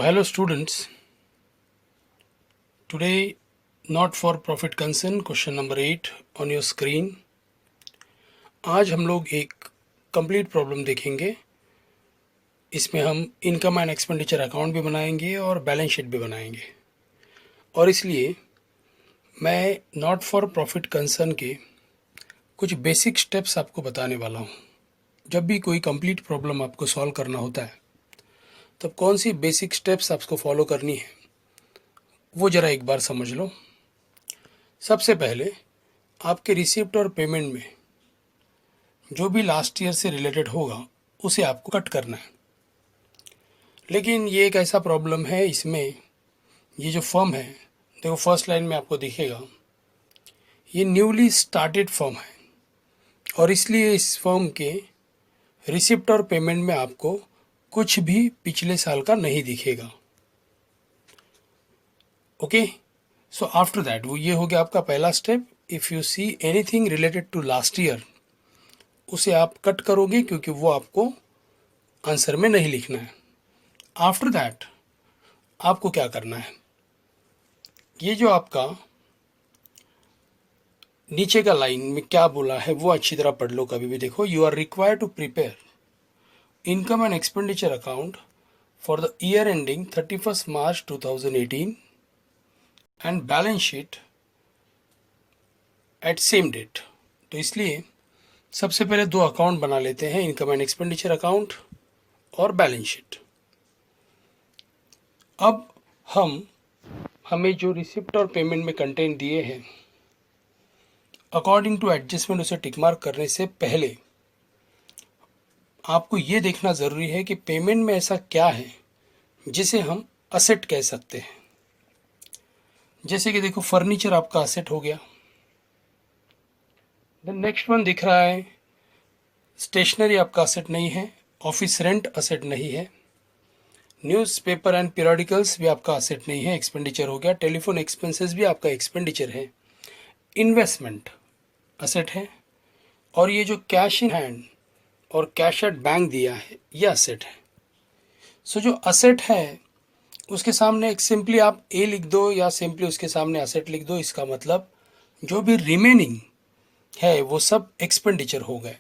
hello students. Today, not for profit concern, question number 8 on your screen. आज हम लोग एक कंप्लीट प्रॉब्लम देखेंगे. इसमें हम इनकम एंड एक्सपेंडिचर अकाउंट भी बनाएंगे और बैलेंस शीट भी बनाएंगे. और इसलिए मैं नॉट फॉर प्रॉफिट कंसर्न के कुछ बेसिक स्टेप्स आपको बताने वाला हूँ. जब भी कोई कंप्लीट प्रॉब्लम आपको सॉल्व करना होता है तब कौन सी बेसिक स्टेप्स आपको फॉलो करनी है वो ज़रा एक बार समझ लो. सबसे पहले आपके रिसिप्ट और पेमेंट में जो भी लास्ट ईयर से रिलेटेड होगा उसे आपको कट करना है. लेकिन ये एक ऐसा प्रॉब्लम है, इसमें ये जो फर्म है, देखो फर्स्ट लाइन में आपको दिखेगा ये न्यूली स्टार्टेड फर्म है और इसलिए इस फर्म के रिसिप्ट और पेमेंट में आपको कुछ भी पिछले साल का नहीं दिखेगा. ओके, सो आफ्टर दैट वो ये हो गया आपका पहला step. If you see anything related to last year उसे आप कट करोगे क्योंकि वो आपको आंसर में नहीं लिखना है. आफ्टर दैट आपको क्या करना है, ये जो आपका नीचे का लाइन में क्या बोला है वो अच्छी तरह पढ़ लो. कभी भी देखो, you are required to prepare income and expenditure account for the year ending 31st March 2018 and balance sheet at same date. तो इसलिए सबसे पहले दो अकाउंट बना लेते हैं, इनकम एंड एक्सपेंडिचर अकाउंट और बैलेंस शीट. अब हमें जो रिसिप्ट और पेमेंट में कंटेंट दिए हैं अकॉर्डिंग टू एडजस्टमेंट उसे टिक मार्क करने से पहले आपको ये देखना ज़रूरी है कि पेमेंट में ऐसा क्या है जिसे हम असेट कह सकते हैं. जैसे कि देखो फर्नीचर आपका असेट हो गया. देन नेक्स्ट वन दिख रहा है स्टेशनरी आपका असेट नहीं है, ऑफिस रेंट असेट नहीं है, न्यूज़पेपर एंड पीरियडिकल्स भी आपका असेट नहीं है, एक्सपेंडिचर हो गया. टेलीफोन एक्सपेंसेस भी आपका एक्सपेंडिचर है. इन्वेस्टमेंट असेट है और ये जो कैश इन हैंड और कैश एट बैंक दिया है ये असेट है. सो जो असेट है उसके सामने एक सिंपली आप ए लिख दो या सिंपली उसके सामने असेट लिख दो. इसका मतलब जो भी रिमेनिंग है वो सब एक्सपेंडिचर हो गए.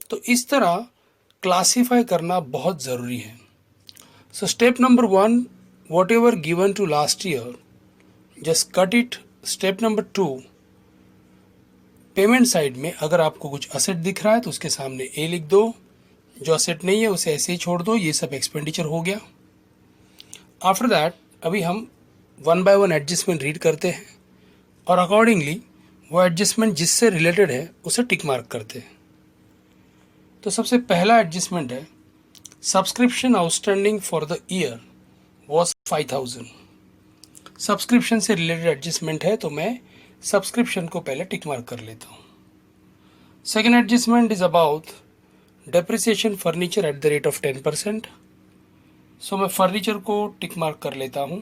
तो इस तरह क्लासिफाई करना बहुत ज़रूरी है. So step number 1, whatever given to last year just cut it. Step number 2, payment side में अगर आपको कुछ असेट दिख रहा है तो उसके सामने ए लिख दो, जो असेट नहीं है उसे ऐसे ही छोड़ दो. ये सब एक्सपेंडिचर हो गया. आफ्टर दैट अभी हम one by one adjustment read करते हैं और अकॉर्डिंगली वो एडजस्टमेंट जिससे रिलेटेड है उसे टिक मार्क करते हैं. तो सबसे पहला एडजस्टमेंट है subscription outstanding for the year was 5000. Subscription से रिलेटेड एडजस्टमेंट है तो मैं सब्सक्रिप्शन को पहले टिक मार्क कर लेता हूँ. Second adjustment is about depreciation furniture at the rate of 10%. So मैं फर्नीचर को टिक मार्क कर लेता हूँ.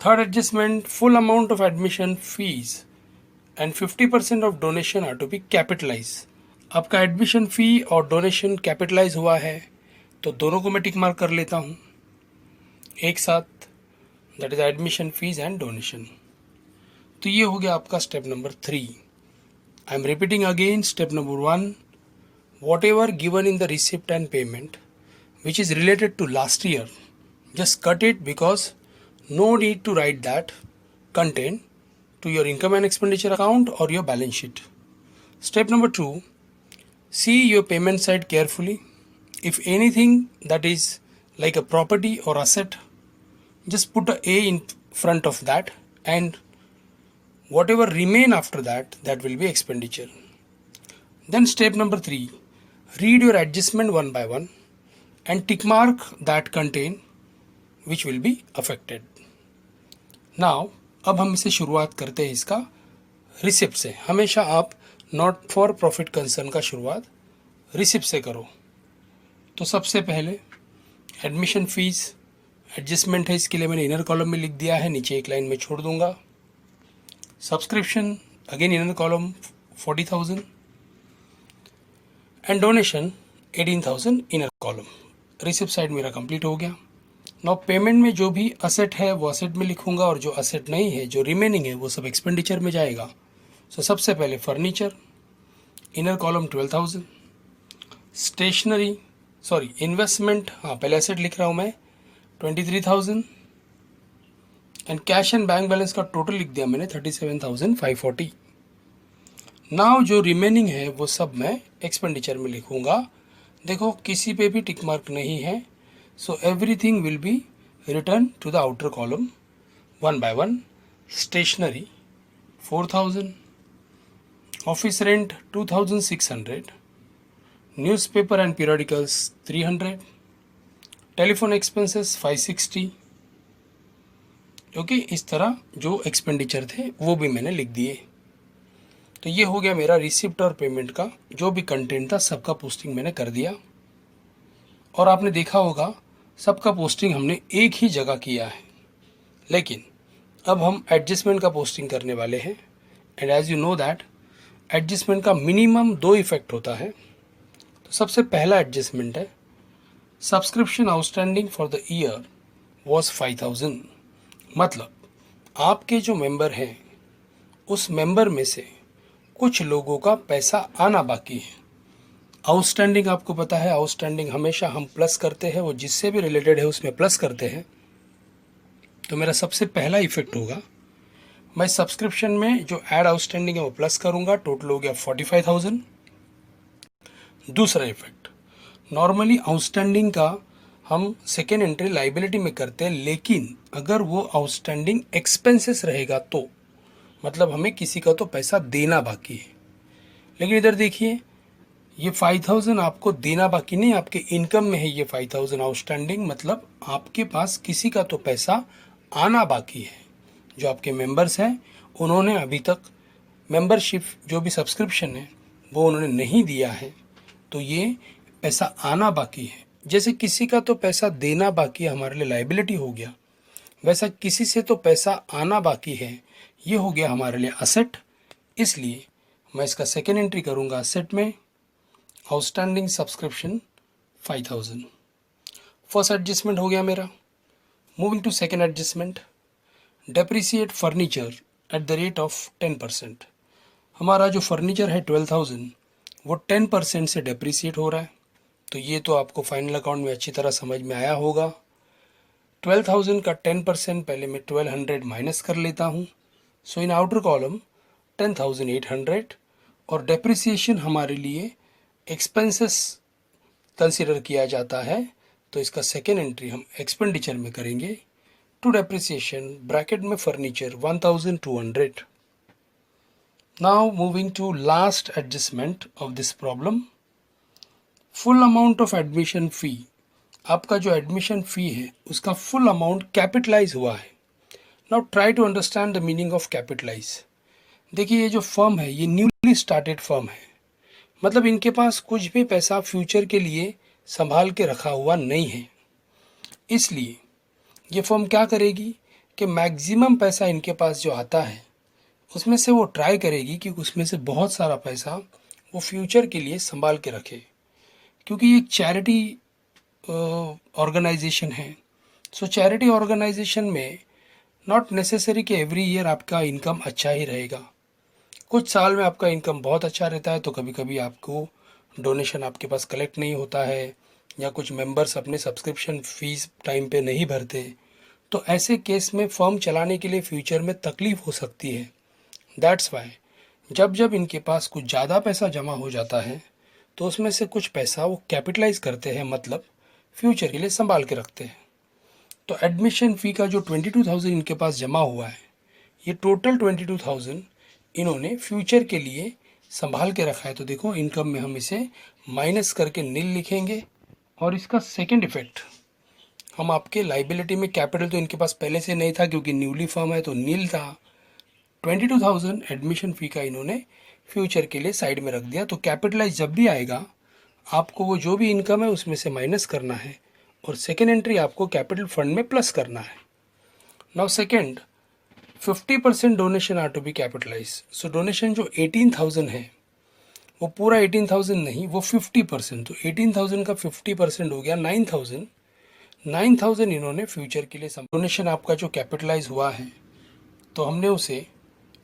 Third adjustment, full amount of admission fees and 50% of donation are to be capitalise. आपका एडमिशन फ़ी और डोनेशन कैपिटलाइज हुआ है तो दोनों को मैं टिक मार्क कर लेता हूँ एक साथ. That is admission fees and donation. तो ये हो गया आपका step number 3. I am repeating again. Step number 1, whatever given in the receipt and payment which is related to last year just cut it because no need to write that content to your income and expenditure account और your balance sheet. Step number 2, see your payment side carefully. If anything that is like a property or asset, just put a in front of that and whatever remain after that, that will be expenditure. Then step number 3, read your adjustment one by one and tick mark that contain which will be affected. Now अब हम इसे शुरुआत करते हैं इसका receipt से. हमेशा आप नॉट फॉर प्रॉफिट कंसर्न का शुरुआत रिसिप्ट से करो. तो सबसे पहले एडमिशन फ़ीस एडजस्टमेंट है, इसके लिए मैंने इनर कॉलम में लिख दिया है, नीचे एक लाइन में छोड़ दूंगा. Subscription again inner column 40,000 and donation 18,000 inner column. Receipt side मेरा कंप्लीट हो गया। नाउ पेमेंट में जो भी असेट है वो असेट में लिखूंगा और जो असेट नहीं है, जो रिमेनिंग है, वो सब एक्सपेंडिचर में जाएगा। सो सबसे पहले furniture, inner column 12,000, stationery sorry investment, हाँ पहले एसेट लिख रहा हूँ मैं 23,000, and cash and bank balance का टोटल लिख दिया मैंने 37,540। नाउ जो रिमेनिंग है वो सब मैं एक्सपेंडिचर में लिखूंगा। देखो किसी पे भी टिक मार्क नहीं है, so everything will be return to the outer column one by one. Stationery 4,000, office rent 2,600, newspaper and periodicals 300, telephone expenses 560। Okay, इस तरह जो एक्सपेंडिचर थे वो भी मैंने लिख दिए। तो ये हो गया मेरा रिसिप्ट और पेमेंट का जो भी कंटेंट था सबका पोस्टिंग मैंने कर दिया। और आपने देखा होगा सबका पोस्टिंग हमने एक ही जगह किया है, लेकिन अब हम एडजस्टमेंट का पोस्टिंग करने वाले हैं। And as you know that adjustment का मिनिमम 2 इफेक्ट होता है। तो सबसे पहला एडजस्टमेंट है subscription outstanding for the year was 5,000। मतलब आपके जो मेंबर हैं उस मेंबर में से कुछ लोगों का पैसा आना बाकी है। आउटस्टैंडिंग आपको पता है, आउटस्टैंडिंग हमेशा हम प्लस करते हैं, वो जिससे भी रिलेटेड है उसमें प्लस करते हैं। तो मेरा सबसे पहला इफेक्ट होगा, मैं सब्सक्रिप्शन में जो ऐड आउटस्टैंडिंग है वो प्लस करूंगा, टोटल हो गया 45,000। दूसरा इफेक्ट, नॉर्मली आउटस्टैंडिंग का हम सेकेंड एंट्री लाइबिलिटी में करते हैं, लेकिन अगर वो आउटस्टैंडिंग एक्सपेंसेस रहेगा तो मतलब हमें किसी का तो पैसा देना बाकी है। लेकिन इधर देखिए ये 5,000 आपको देना बाकी नहीं, आपके इनकम में है ये 5,000 आउटस्टैंडिंग, मतलब आपके पास किसी का तो पैसा आना बाकी है। जो आपके मेंबर्स हैं उन्होंने अभी तक मेंबरशिप जो भी सब्सक्रिप्शन है वो उन्होंने नहीं दिया है, तो ये पैसा आना बाकी है। जैसे किसी का तो पैसा देना बाकी है, हमारे लिए लाइबिलिटी हो गया, वैसा किसी से तो पैसा आना बाकी है, ये हो गया हमारे लिए असेट। इसलिए मैं इसका सेकेंड एंट्री करूँगा असेट में, आउटस्टैंडिंग सब्सक्रिप्शन 5,000। फर्स्ट एडजस्टमेंट हो गया मेरा। Moving to second adjustment, depreciate furniture at the rate of 10%। हमारा जो फर्नीचर है 12,000 वो 10% से डेप्रिसिएट हो रहा है। तो ये तो आपको फाइनल अकाउंट में अच्छी तरह समझ में आया होगा। 12,000 का 10% पहले मैं 1,200 माइनस कर लेता हूँ। सो इन आउटर कॉलम 10,800, और डेप्रिसिएशन हमारे लिए एक्सपेंसेस कंसिडर किया जाता है, तो इसका सेकेंड एंट्री हम एक्सपेंडिचर में करेंगे। टू डेप्रिसिएशन ब्रैकेट में furniture 1,200। Now moving to last adjustment of this problem, full amount of admission fee. आपका जो एडमिशन फ़ी है उसका फुल अमाउंट कैपिटलाइज हुआ है। Now try to understand the meaning of capitalise. देखिए ये जो फर्म है ये न्यूली स्टार्टेड फर्म है, मतलब इनके पास कुछ भी पैसा फ्यूचर के लिए संभाल के रखा हुआ नहीं है। इसलिए ये फर्म क्या करेगी कि मैक्सिमम पैसा इनके पास जो आता है उसमें से वो ट्राई करेगी कि उसमें से बहुत सारा पैसा वो फ्यूचर के लिए संभाल के रखे, क्योंकि ये एक चैरिटी ऑर्गेनाइजेशन है। सो चैरिटी ऑर्गेनाइजेशन में नॉट नेसेसरी कि एवरी ईयर आपका इनकम अच्छा ही रहेगा। कुछ साल में आपका इनकम बहुत अच्छा रहता है, तो कभी कभी आपको डोनेशन आपके पास कलेक्ट नहीं होता है, या कुछ मेंबर्स अपने सब्सक्रिप्शन फीस टाइम पे नहीं भरते, तो ऐसे केस में फर्म चलाने के लिए फ्यूचर में तकलीफ़ हो सकती है। दैट्स वाई जब जब इनके पास कुछ ज़्यादा पैसा जमा हो जाता है तो उसमें से कुछ पैसा वो कैपिटलाइज करते हैं, मतलब फ्यूचर के लिए संभाल के रखते हैं। तो एडमिशन फ़ी का जो 22,000 इनके पास जमा हुआ है, ये टोटल 22,000 इन्होंने फ्यूचर के लिए संभाल के रखा है। तो देखो इनकम में हम इसे माइनस करके नील लिखेंगे। और इसका सेकंड इफेक्ट, हम आपके लाइबिलिटी में कैपिटल तो इनके पास पहले से नहीं था क्योंकि न्यूली फर्म है तो नील था। 22,000 एडमिशन फ़ी का इन्होंने फ्यूचर के लिए साइड में रख दिया। तो कैपिटलाइज जब भी आएगा आपको वो जो भी इनकम है उसमें से माइनस करना है, और सेकेंड एंट्री आपको कैपिटल फंड में प्लस करना है। Now second, 50% donation are to be capitalise. So donation जो 18,000 है वो पूरा 18,000 नहीं, वो 50%, तो 18,000 का 50% हो गया 9,000। 9,000 इन्होंने फ्यूचर के लिए डोनेशन आपका जो कैपिटलाइज हुआ है, तो हमने उसे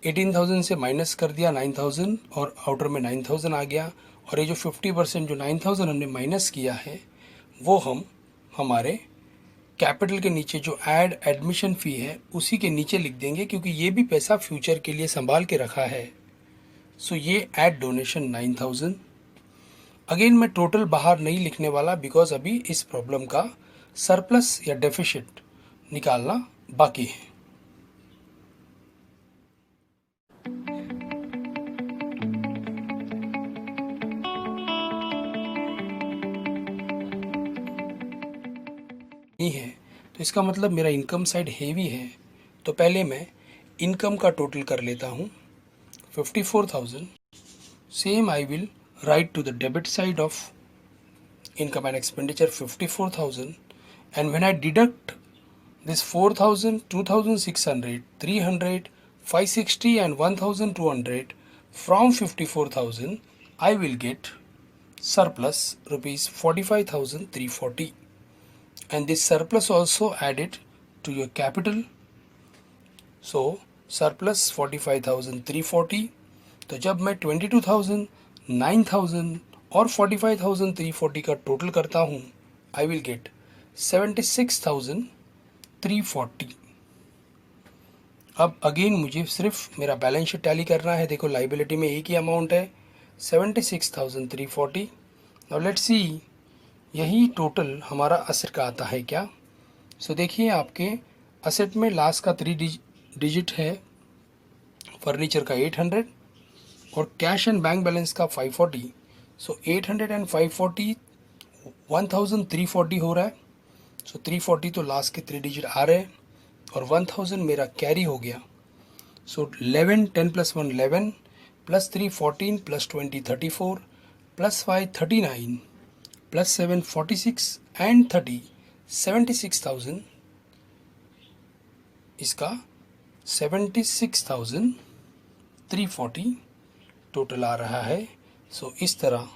18,000 से माइनस कर दिया 9,000 और आउटर में 9,000 आ गया। और ये जो 50% जो 9,000 हमने माइनस किया है वो हम हमारे कैपिटल के नीचे जो ऐड एडमिशन फ़ी है उसी के नीचे लिख देंगे, क्योंकि ये भी पैसा फ्यूचर के लिए संभाल के रखा है। सो ये ऐड डोनेशन 9,000। अगेन मैं टोटल बाहर नहीं लिखने वाला, बिकॉज अभी इस प्रॉब्लम का सरप्लस या डेफिसिट निकालना बाकी है। नहीं है तो इसका मतलब मेरा इनकम साइड हेवी है। तो पहले मैं इनकम का टोटल कर लेता हूँ 54,000। Same I will write to the debit side of income and expenditure 54,000, and when I deduct this 4,000, 2,600, 300, 560 and 1,200 from 54,000, I will get surplus rupees 45,340, and this surplus also added to your capital. So surplus 45,340। तो जब मैं 22,000, 9,000 और 45,340 का total करता हूँ, I will get 76,340। अब again मुझे सिर्फ मेरा बैलेंस शीट टैली करना है। देखो लाइबिलिटी में एक ही अमाउंट है 76,340। नाउ लेट्स सी यही टोटल हमारा असेट का आता है क्या। सो देखिए आपके असेट में लास्ट का 3 डिजिट है, फर्नीचर का 800 और कैश एंड बैंक बैलेंस का 540। सो 800 एंड 540 1,340 हो रहा है। सो 340 तो लास्ट के 3 डिजिट आ रहे हैं और 1,000 मेरा कैरी हो गया। सो 11 10 + 1 11 + 3 14 + 20 34 + 5 39 + 7 46 एंड 30 76,000। इसका 76,340 टोटल आ रहा है। सो इस तरह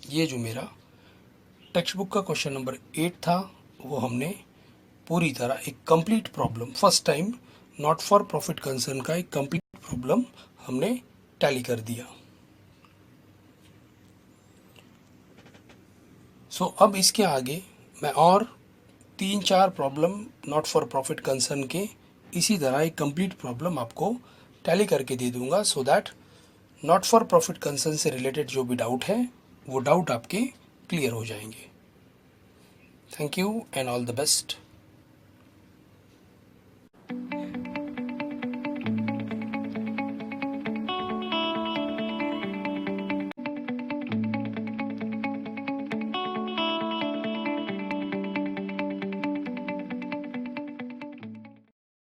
ये जो मेरा टेक्स्ट बुक का क्वेश्चन नंबर 8 था वो हमने पूरी तरह एक complete problem, first time not for profit concern का एक कंप्लीट प्रॉब्लम हमने टैली कर दिया। सो अब इसके आगे मैं और 3-4 problem not for profit concern के इसी तरह एक कंप्लीट प्रॉब्लम आपको टैली करके दे दूंगा, so that not for profit concern से रिलेटेड जो भी डाउट है वो डाउट आपके क्लियर हो जाएंगे। Thank you and all the best.